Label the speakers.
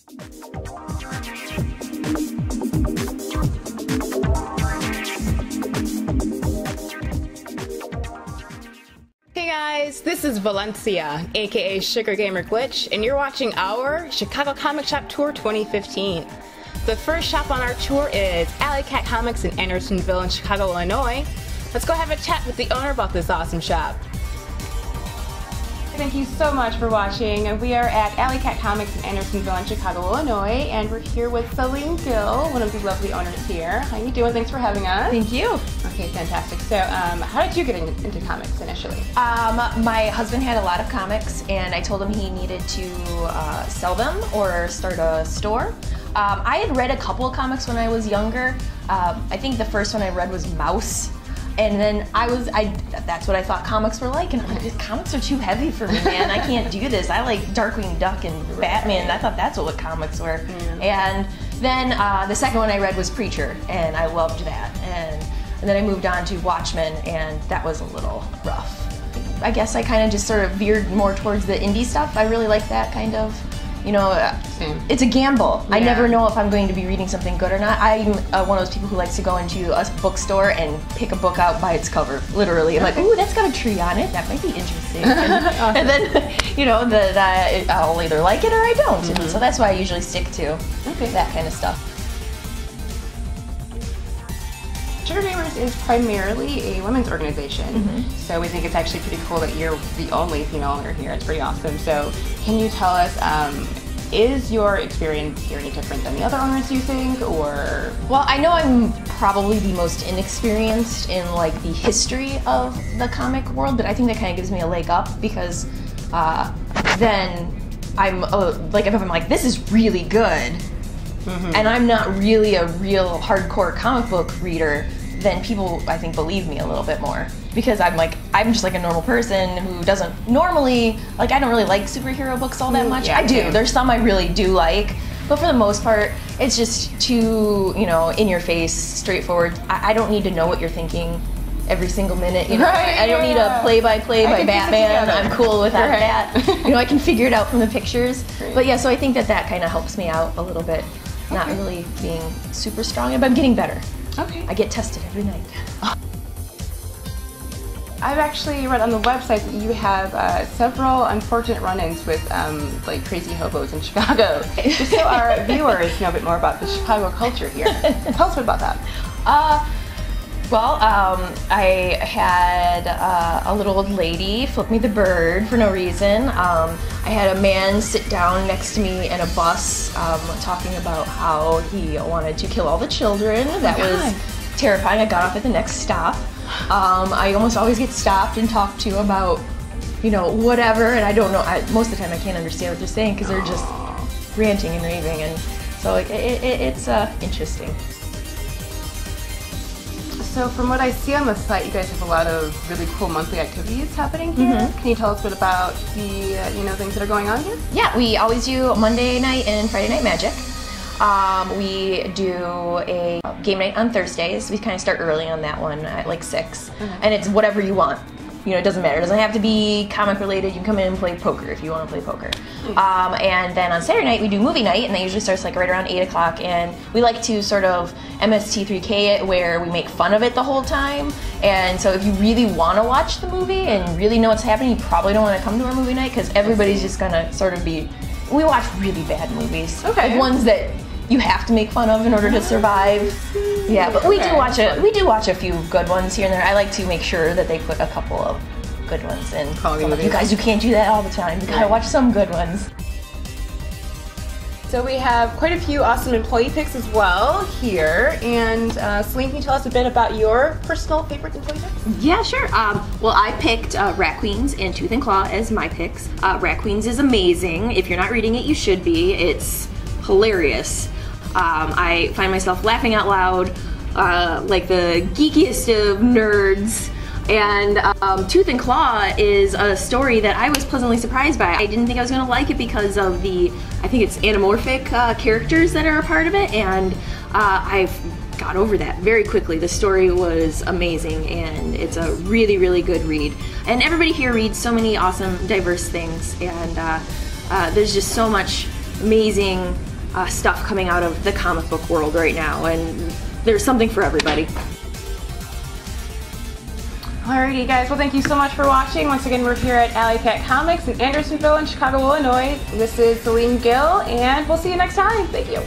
Speaker 1: Hey guys, this is Valencia, aka Sugar Gamer Glitch, and you're watching our Chicago Comic Shop Tour 2015. The first shop on our tour is Alleycat Comics in Andersonville in Chicago, Illinois. Let's go have a chat with the owner about this awesome shop. Thank you so much for watching. We are at Alleycat Comics in Andersonville in Chicago, Illinois, and we're here with Selene Gill, one of the lovely owners here. How you doing? Thanks for having us.
Speaker 2: Thank you.
Speaker 1: Okay, fantastic. So, how did you get into comics initially?
Speaker 2: My husband had a lot of comics, and I told him he needed to sell them or start a store. I had read a couple of comics when I was younger. I think the first one I read was Mouse. And then that's what I thought comics were like, and I'm like, these comics are too heavy for me, man. I can't do this. I like Darkwing Duck and Batman. I thought that's what comics were. And then the second one I read was Preacher, and I loved that. And then I moved on to Watchmen, and that was a little rough. I guess I kind of just sort of veered more towards the indie stuff. I really like that kind of, you know, it's a gamble. Yeah. I never know if I'm going to be reading something good or not. I'm one of those people who likes to go into a bookstore and pick a book out by its cover, literally. I'm like, ooh, that's got a tree on it. That might be interesting. Awesome. And then, you know, I'll either like it or I don't. And so that's why I usually stick to that kind of stuff.
Speaker 1: Sugar Gamers is primarily a women's organization, so we think it's actually pretty cool that you're the only female owner here. It's pretty awesome. So can you tell us, is your experience here any different than the other owners, you think, or?
Speaker 2: Well, I know I'm probably the most inexperienced in like the history of the comic world, but I think that kind of gives me a leg up because then I'm like, if I'm like, this is really good, and I'm not really a real hardcore comic book reader, then people, I think, believe me a little bit more. Because I'm just like a normal person who doesn't normally, like, I don't really like superhero books all that much.
Speaker 1: Yeah,
Speaker 2: I do. There's some I really do like, but for the most part, it's just too, you know, in your face, straightforward. I don't need to know what you're thinking every single minute, you know. I don't need a play-by-play by Batman. I'm cool without that. You know, I can figure it out from the pictures. But yeah, so I think that kind of helps me out a little bit. Not really being super strong, but I'm getting better. I get tested every night.
Speaker 1: I've actually read on the website that you have several unfortunate run-ins with like crazy hobos in Chicago. Just so our viewers know a bit more about the Chicago culture here. Tell us a bit about that.
Speaker 2: Well, I had a little old lady flip me the bird for no reason. I had a man sit down next to me in a bus talking about how he wanted to kill all the children. That was terrifying. I got off at the next stop. I almost always get stopped and talked to about, you know, whatever, and I don't know. Most of the time I can't understand what they're saying because they're just ranting and raving, and so it's interesting.
Speaker 1: So from what I see on the site, you guys have a lot of really cool monthly activities happening here. Can you tell us a bit about the things that are going on here?
Speaker 2: Yeah, we always do Monday night and Friday night magic. We do a game night on Thursdays. We kind of start early on that one at like 6, and it's whatever you want. You know, it doesn't matter. It doesn't have to be comic related. You can come in and play poker if you want to play poker. And then on Saturday night we do movie night, and that usually starts like right around 8 o'clock. And we like to sort of MST3K it, where we make fun of it the whole time. And so if you really want to watch the movie and really know what's happening, you probably don't want to come to our movie night because everybody's just gonna sort of be. We watch really bad movies, like ones that you have to make fun of in order to survive. Yeah, but we do watch a few good ones here and there. I like to make sure that they put a couple of good ones in. You guys, you can't do that all the time. You gotta watch some good ones.
Speaker 1: So we have quite a few awesome employee picks as well here. And Selene, can you tell us a bit about your personal favorite employee picks?
Speaker 3: Yeah, sure. Well, I picked Rat Queens and Tooth and Claw as my picks. Rat Queens is amazing. If you're not reading it, you should be. It's hilarious. I find myself laughing out loud like the geekiest of nerds. And Tooth and Claw is a story that I was pleasantly surprised by. I didn't think I was going to like it because of the, I think it's anamorphic characters that are a part of it, and I've got over that very quickly. The story was amazing, and it's a really, really good read. And everybody here reads so many awesome, diverse things, and there's just so much amazing stuff coming out of the comic book world right now, and there's something for everybody.
Speaker 1: Alrighty guys, well thank you so much for watching. Once again, we're here at Alleycat Comics in Andersonville in Chicago, Illinois. This is Selene Gill, and we'll see you next time. Thank you.